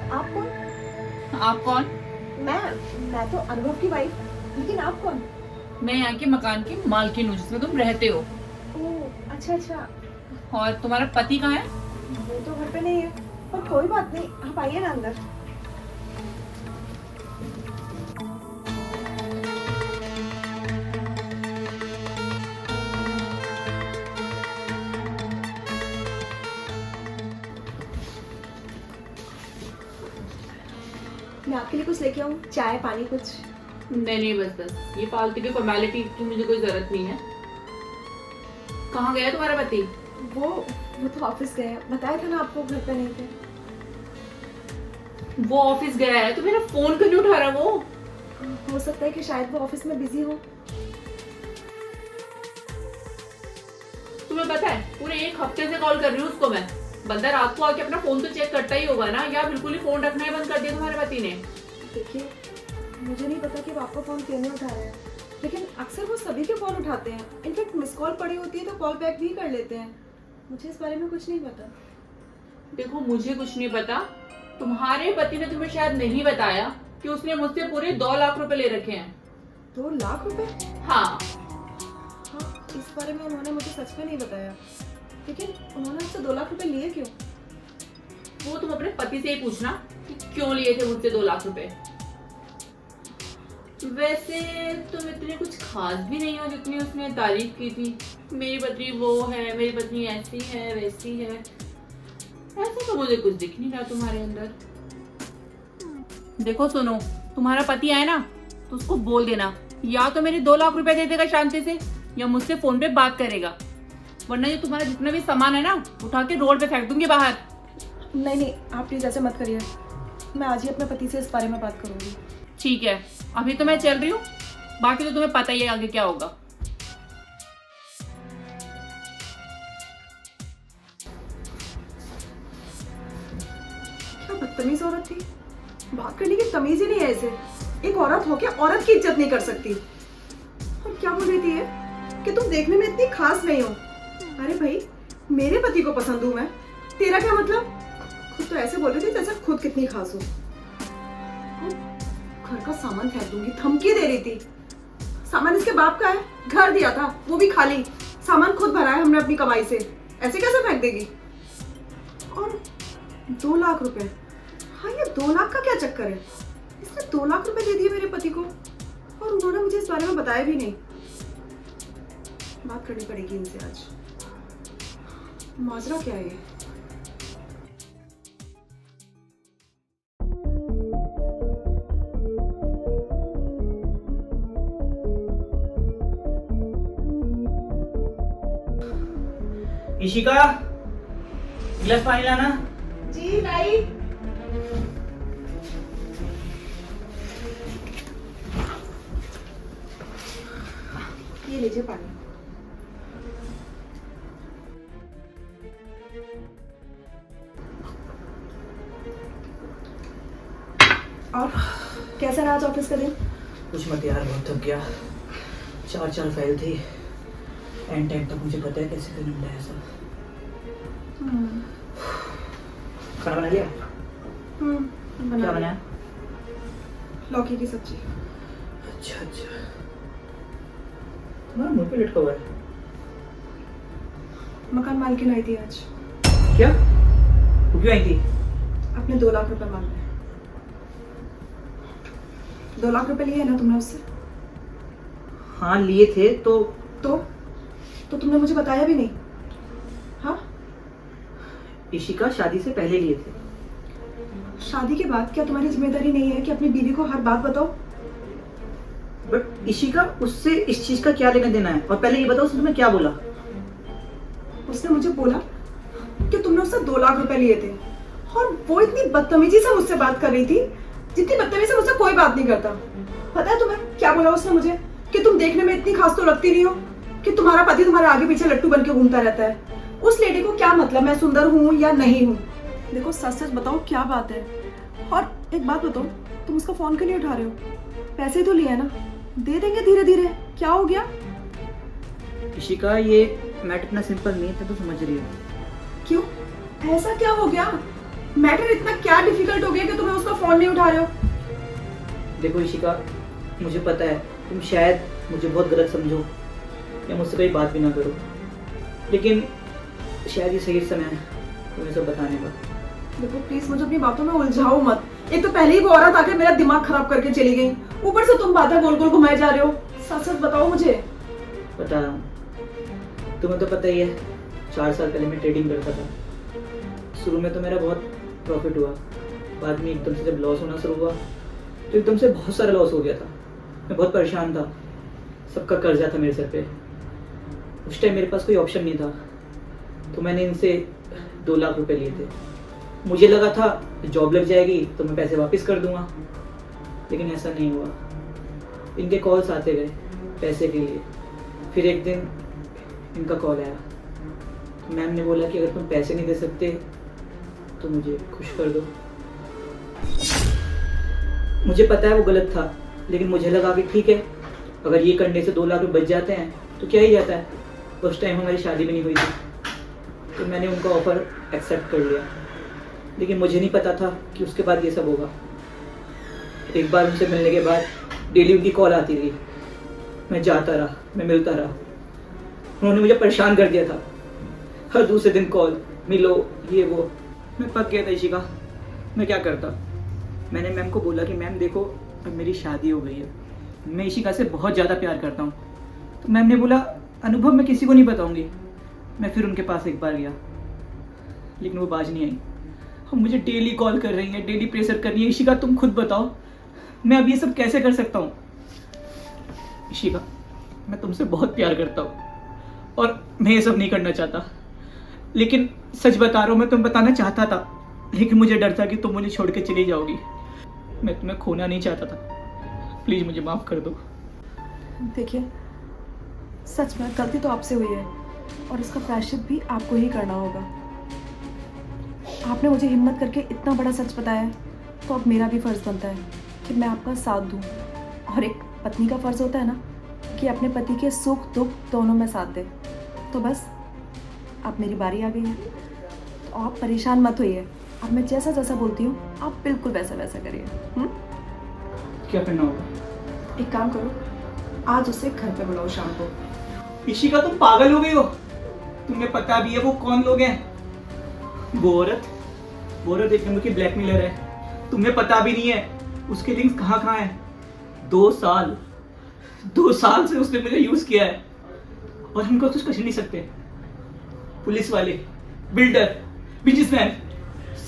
आप कौन? आप कौन? मैं तो अनुभव की वाइफ। लेकिन आप कौन? मैं यहाँ के मकान की मालकिन हूँ जिसमें तुम रहते हो। ओह अच्छा अच्छा। और तुम्हारा पति कहाँ है? वो तो घर पे नहीं है, पर कोई बात नहीं, आप आइए ना अंदर। मैं आपके लिए कुछ लेके आऊँ? चाय पानी कुछ? नहीं नहीं, बस बस ये फालतू की फॉर्मेलिटी की मुझे कोई जरूरत नहीं है। कहाँ गया तुम्हारा पति? वो तो ऑफिस गए हैं, बताया था ना आपको, घर पे नहीं थे। वो ऑफिस गया है तो मेरा फोन क्यों नहीं उठा रहा वो? हो सकता है कि शायद वो ऑफिस में बिजी हो। तुम्हें पता है पूरे एक हफ्ते से कॉल कर रही हूँ उसको मैं। बंदा रात को आके अपना फोन तो चेक करता ही होगा ना, या बिल्कुल ही फोन रखना ही बंद कर दिया तुम्हारे पति ने? देखिए, मुझे नहीं पता कि वो आपका फोन क्यों नहीं उठा रहे हैं, लेकिन अक्सर वो सभी के फोन उठाते हैं। इनफैक्ट मिस कॉल पड़ी होती है तो कॉल बैक भी कर लेते हैं। मुझे इस बारे में कुछ नहीं पता। देखो, मुझे कुछ नहीं पता। तुम्हारे पति ने तुम्हें शायद नहीं बताया कि उसने मुझसे पूरे 2 लाख रुपए ले रखे हैं। 2 लाख रुपए? हाँ। हाँ, इस बारे में उन्होंने मुझे सच में नहीं बताया। लेकिन उन्होंने मुझसे 2 लाख रुपए लिए क्यों? वो तुम अपने पति से ही पूछना कि क्यों लिए थे मुझसे 2 लाख रुपए। वैसे तुम इतने कुछ खास भी नहीं हो जितनी उसने तारीफ की थी। मेरी पत्नी वो है, मेरी पत्नी ऐसी है वैसी है। ऐसा तो मुझे कुछ दिख नहीं रहा तुम्हारे अंदर। देखो सुनो, तुम्हारा पति आए ना तो उसको बोल देना, या तो मेरे 2 लाख रुपए दे देगा शांति से, या मुझसे फोन पे बात करेगा। वरना ये तुम्हारा जितना भी सामान है ना, उठा के रोड पे फेंक दूंगी बाहर। नहीं नहीं, आप प्लीज ऐसे मत करिए। मैं आज ही अपने पति से इस बारे में बात करूंगी। ठीक है, अभी तो मैं चल रही हूँ, बाकी तो तुम्हें पता ही है आगे क्या होगा। क्या बदतमीज औरत थी, बात करने की तमीज ही नहीं है इसे। एक औरत होके औरत की इज्जत नहीं कर सकती। और क्या बोल रही थी ये कि तुम देखने में इतनी खास नहीं हो। अरे भाई, मेरे पति को पसंद हूं मैं, तेरा क्या मतलब? खुद तो ऐसे बोल रही थी जैसे खुद कितनी खास हो। घर का सामान फेंक दूंगी धमकी दे रही थी। सामान इसके बाप का है, घर दिया था वो भी खाली। सामान खुद भरा है हमने अपनी कमाई से, ऐसे कैसे फेंक देगी? और 2 लाख रुपए, हाँ ये 2 लाख का क्या चक्कर है? इसने 2 लाख रुपए दे दिए मेरे पति को और उन्होंने मुझे इस बारे में बताया भी नहीं। बात करनी पड़ेगी इनसे आज। माजरा क्या है ये? इशिका, गिलास पानी लाना। जी लाई। ये लीजिए पानी। और कैसा रहा आज ऑफिस का दिन? कुछ मत यार, बहुत थक गया। 4 फाइल थी, एंड टाइम तक मुझे पता है कैसे करना पड़ा है सब। खाना बना लिया? क्या बनाया? लौकी की सब्जी। अच्छा अच्छा, तुम्हारा मुंह पे लटका हुआ है। मकान मालकिन आई थी आज। क्या? वो क्यों आई थी? अपने 2 लाख रुपए मांग रहे। 2 लाख रुपए लिए ना तुमने उससे? हाँ लिए थे तो तुमने मुझे बताया भी नहीं। हाँ, इशिका शादी से पहले लिए थे। शादी के बाद क्या तुम्हारी जिम्मेदारी नहीं है कि अपनी बीवी को हर बात बताओ? बट इशिका, उससे इस चीज का क्या लेना देना है? और पहले ये बताओ उसने तुम्हें क्या बोला? उसने मुझे बोला कि तुमने उससे 2 लाख रुपए लिए थे और वो इतनी बदतमीजी से मुझसे बात कर रही थी जितनी बदतमीजी से मुझसे कोई बात नहीं करता। पता है तुम्हें क्या बोला उसने मुझे? कि तुम देखने में इतनी खास तो लगती नहीं हो, कि तुम्हारा पति तुम्हारे आगे पीछे लट्टू बन के घूमता रहता है। उस लेडी को क्या मतलब मैं सुंदर हूँ या नहीं हूँ? देखो सच सच बताओ क्या बात है। और एक बात बताओ, तुम उसका फोन क्यों नहीं उठा रहे हो? पैसे तो लिए ना, दे देंगे धीरे धीरे। क्या हो गया? इशिका, ये मैटर इतना सिंपल नहीं था, तो समझ रही हो? क्यों, ऐसा क्या हो गया? मैटर इतना क्या डिफिकल्ट हो गया कि तुम्हें उसका फोन नहीं उठा रहे हो? देखो इशिका, मुझे पता है तुम शायद मुझे बहुत गलत समझो या मुझसे कोई बात भी ना करो, लेकिन शायद ये सही समय है तुम्हें सब बताने का। देखो प्लीज मुझे अपनी बातों में उलझाओ मत। एक तो पहले ही वो औरत आके मेरा दिमाग खराब करके चली गई, ऊपर से तुम बातें गोल गोल घुमाए जा रहे हो। सच सच बताओ मुझे। बता रहा हूँ, तुम्हें तो पता ही है 4 साल पहले मैं ट्रेडिंग करता था। शुरू में तो मेरा बहुत प्रॉफिट हुआ, बाद में एकदम से जब लॉस होना शुरू हुआ तो एकदम से बहुत सारा लॉस हो गया था। मैं बहुत परेशान था, सबका कर्जा था मेरे सर पे। उस टाइम मेरे पास कोई ऑप्शन नहीं था, तो मैंने इनसे 2 लाख रुपए लिए थे। मुझे लगा था जॉब लग जाएगी तो मैं पैसे वापस कर दूंगा, लेकिन ऐसा नहीं हुआ। इनके कॉल्स आते गए पैसे के लिए। फिर एक दिन इनका कॉल आया, मैम ने बोला कि अगर तुम पैसे नहीं दे सकते तो मुझे खुश कर दो। मुझे पता है वो गलत था, लेकिन मुझे लगा कि ठीक है, अगर ये करने से 2 लाख रुपए बच जाते हैं तो क्या ही जाता है। उस टाइम हमारी शादी भी नहीं हुई थी, तो मैंने उनका ऑफर एक्सेप्ट कर लिया। लेकिन मुझे नहीं पता था कि उसके बाद ये सब होगा। एक बार उनसे मिलने के बाद डेली उनकी कॉल आती थी, मैं जाता रहा, मैं मिलता रहा। उन्होंने मुझे परेशान कर दिया था, हर दूसरे दिन कॉल, मिलो, ये वो। मैं पक गया था इशिका, मैं क्या करता। मैंने मैम को बोला कि मैम देखो, अब मेरी शादी हो गई है, मैं इशिका से बहुत ज़्यादा प्यार करता हूँ। तो मैम ने बोला अनुभव मैं किसी को नहीं बताऊँगी। मैं फिर उनके पास एक बार गया, लेकिन वो बाज नहीं आई। हम मुझे डेली कॉल कर रही हैं, डेली प्रेशर कर रही है। इशिका तुम खुद बताओ, मैं अब ये सब कैसे कर सकता हूँ। इशिका, मैं तुमसे बहुत प्यार करता हूँ और मैं ये सब नहीं करना चाहता, लेकिन सच बता रहा हूँ, मैं तुम्हें बताना चाहता था, लेकिन मुझे डर था कि तुम मुझे छोड़ के चली जाओगी। मैं तुम्हें खोना नहीं चाहता था, प्लीज़ मुझे माफ़ कर दो। देखिए सच में गलती तो आपसे हुई है और इसका प्रायश्चित भी आपको ही करना होगा। आपने मुझे हिम्मत करके इतना बड़ा सच बताया है, तो अब मेरा भी फ़र्ज़ बनता है कि मैं आपका साथ दूँ। और एक पत्नी का फ़र्ज़ होता है ना कि अपने पति के सुख दुख दोनों में साथ दे। तो बस अब मेरी बारी आ गई है, तो आप परेशान मत होइए। अब मैं जैसा जैसा बोलती हूँ आप बिल्कुल वैसा वैसा करिए। क्या करना होगा? एक काम करो, आज उसे घर पे बुलाओ शाम को। इशिका तुम पागल हो गई हो? तुम्हें पता भी है वो कौन लोग हैं? वो औरत एक नंबर की ब्लैकमेलर है। तुम्हें पता भी नहीं है उसके लिंक्स कहाँ कहाँ हैं। 2 साल से उसने मुझे यूज किया है और हमको कुछ कर नहीं सकते। पुलिस वाले, बिल्डर, बिजनेसमैन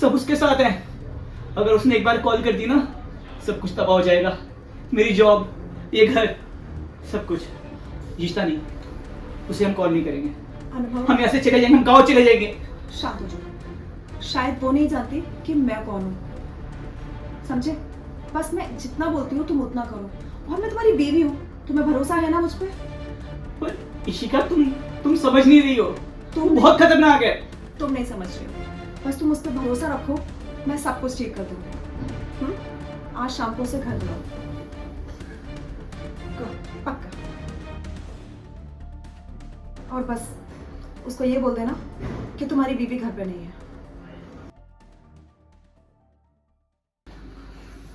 सब उसके साथ हैं। अगर उसने एक बार कॉल कर दी ना, सब कुछ तबाह हो जाएगा। मेरी जॉब, ये घर, सब कुछ। रिश्ता नहीं, उसे हम कॉल नहीं करेंगे। अनुभव, हम ऐसे चले जाएंगे, हम गाँव चले जाएंगे। शांत हो जाओ। शायद वो नहीं जानती कि मैं कौन हूँ, समझे? बस मैं जितना बोलती हूँ तुम उतना करो। और मैं तुम्हारी बीवी हूँ, तुम्हें भरोसा है ना मुझ पे? पर इशिका तुम समझ नहीं रही हो, तुम बहुत खतरनाक है। तुम नहीं समझ रहे हो, बस तुम उस पर भरोसा रखो, मैं सब कुछ ठीक कर दूंगी। आज शाम को उसे घर बुलाओ, पक्का। और बस उसको ये बोल देना कि तुम्हारी बीवी घर पे नहीं है।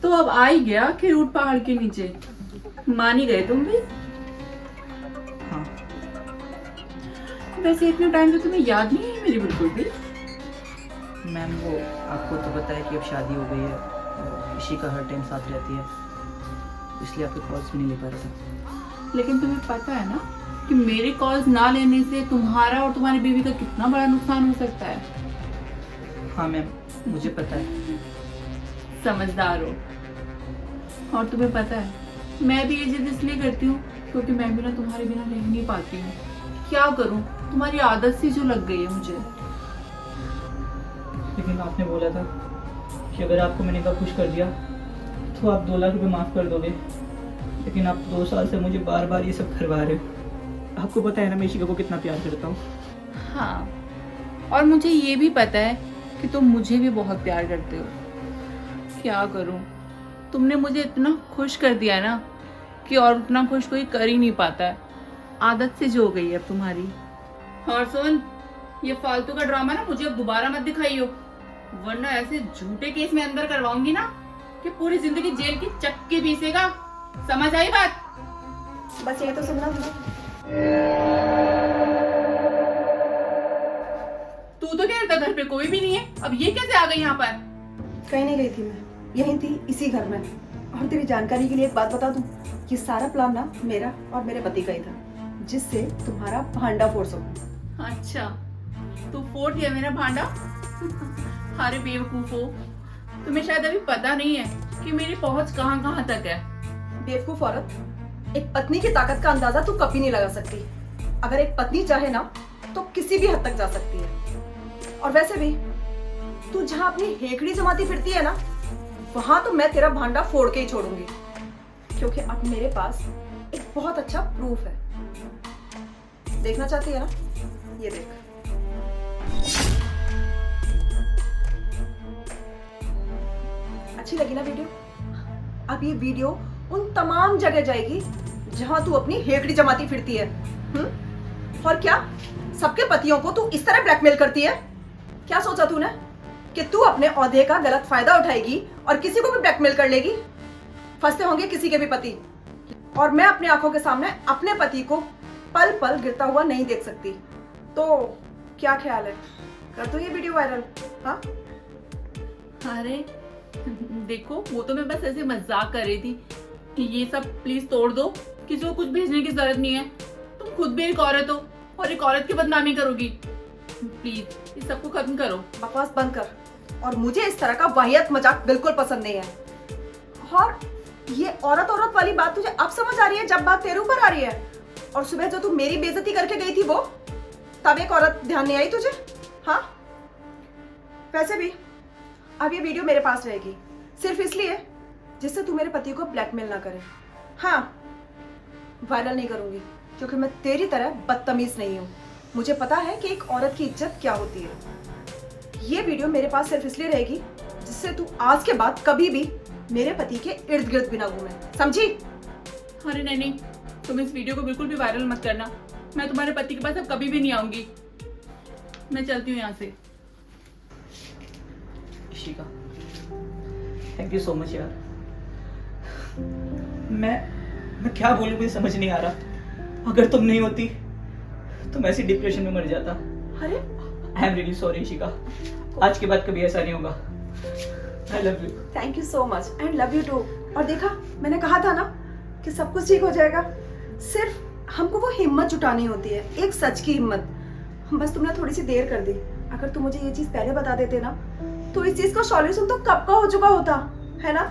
तो अब आ ही गया खिरूट पहाड़ के नीचे, मान ही गए तुम भी। हाँ, वैसे इतने टाइम से तुम्हें याद नहीं है मेरी बिल्कुल भी। मैम वो आपको तो पता है कि अब शादी हो गई है, इशिका हर टाइम साथ रहती है, इसलिए आपके कॉल्स भी नहीं ले पा रहा था। लेकिन तुम्हें पता है ना कि मेरे कॉल्स ना लेने से तुम्हारा और तुम्हारी बीवी का कितना बड़ा नुकसान हो सकता है। हाँ मैम, मुझे पता है। समझदार हो। और तुम्हें पता है मैं भी ये जिद इसलिए करती हूँ क्योंकि मैं भी ना तुम्हारे बिना रह नहीं पाती हूँ। क्या करूँ, तुम्हारी आदत सी जो लग गई है मुझे। लेकिन आपने बोला था कि अगर आपको मैंने कहा खुश कर दिया तो आप 2 लाख रुपए माफ़ कर दोगे, लेकिन आप 2 साल से मुझे बार बार ये सब करवा रहे हो। आपको पता है ना मैं इशिका को कितना प्यार करता हूँ। हाँ, और मुझे ये भी पता है कि तुम मुझे भी बहुत प्यार करते हो। क्या करूं, तुमने मुझे इतना खुश कर दिया ना कि और उतना खुश कोई कर ही नहीं पाता है। आदत से जो हो गई है अब तुम्हारी। और सुन, ये फालतू का ड्रामा ना मुझे अब दोबारा मत दिखाइयो। वरना ऐसे झूठे केस में अंदर करवाऊंगी ना कि पूरी जिंदगी जेल की चक्की पीसेगा। समझ आई बात? बस ये तो सुनना था। तू तो कह रहा था घर पे कोई भी नहीं है, अब ये कैसे आ गई यहाँ पर? कहीं नहीं गई थी मैं, यहीं थी इसी घर में। और तेरी जानकारी के लिए एक बात बता दूं, ये सारा प्लान ना मेरा और मेरे पति का ही था, जिससे तुम्हारा भांडा फोड़ सकूं। अच्छा, तू फोड़ दिया मेरा भांडा? अरे बेवकूफो, तुम्हें शायद अभी पता नहीं है कि मेरी पहुंच कहाँ कहाँ तक है। बेवकूफ औरत, एक पत्नी की ताकत का अंदाजा तू कभी नहीं लगा सकती। अगर एक पत्नी चाहे ना तो किसी भी हद तक जा सकती है। और वैसे भी तू जहां अपनी हेकड़ी जमाती फिरती है ना, वहां तो मैं तेरा भांडा फोड़ के ही छोड़ूंगी, क्योंकि अब मेरे पास एक बहुत अच्छा प्रूफ है। देखना चाहती है ना? ये देख। अच्छी लगी ना वीडियो? अब ये वीडियो उन तमाम जगह जाएगी जहां तू अपनी हेकड़ी जमाती फिरती है। और क्या सबके पतियों को तू इस तरह ब्लैकमेल करती है? क्या सोचा तूने कि तू अपने ओहदे का गलत फायदा उठाएगी और किसी को भी ब्लैकमेल कर लेगी? फंसते होंगे किसी के भी पति, और मैं अपनी आंखों के सामने अपने पति को पल पल गिरता हुआ नहीं देख सकती। तो क्या ख्याल है, कर दो ये वीडियो वायरल? हाँ, अरे देखो, वो तो मैं बस ऐसे मजाक कर रही थी कि ये सब प्लीज तोड़ दो, किसी को कुछ भेजने की जरूरत नहीं है। तुम खुद भी एक औरत हो और एक औरत की बदनामी करोगी। प्लीज इस सबको खत्म करो। बकवास बंद कर, और मुझे इस तरह का वाहियात मजाक बिल्कुल पसंद नहीं है। और ये औरत औरत वाली बात तुझे अब समझ आ रही है, जब बात तेरे ऊपर आ रही है? और सुबह जो तू मेरी बेइज्जती करके गई थी वो, तब एक औरत ध्यान नहीं आई तुझे? हाँ, वैसे भी अब ये वीडियो मेरे पास रहेगी सिर्फ इसलिए जिससे तू मेरे पति को ब्लैकमेल ना करे। हाँ, वायरल नहीं करूंगी क्योंकि मैं तेरी तरह बदतमीज नहीं हूं। मुझे पता है कि एक औरत की इज्जत क्या होती है। ये वीडियो मेरे पास सिर्फ इसलिए रहेगी जिससे तू आज के बाद कभी भी मेरे पति के इर्द गिर्द भी ना घूमे, समझी? अरे नहीं, तुम इस वीडियो को बिल्कुल भी वायरल मत करना। मैं तुम्हारे पति के पास अब कभी भी नहीं आऊंगी। मैं चलती हूँ यहाँ से। Ishika, thank you so much यार। मैं क्या बोलूं, मुझे समझ नहीं आ रहा। अगर तुम नहीं होती तो मैं ऐसी डिप्रेशन में मर जाता। अरे I am really sorry Ishika, आज के बाद कभी ऐसा नहीं होगा। I love you. Thank you so much and love you too. और देखा, मैंने कहा था ना कि सब कुछ ठीक हो जाएगा। सिर्फ हमको वो हिम्मत जुटानी होती है, एक सच की हिम्मत। बस तुमने थोड़ी सी देर कर दी। अगर तुम मुझे ये चीज पहले बता देते ना तो इस चीज का सॉल्यूशन तो कब का हो चुका होता, है ना?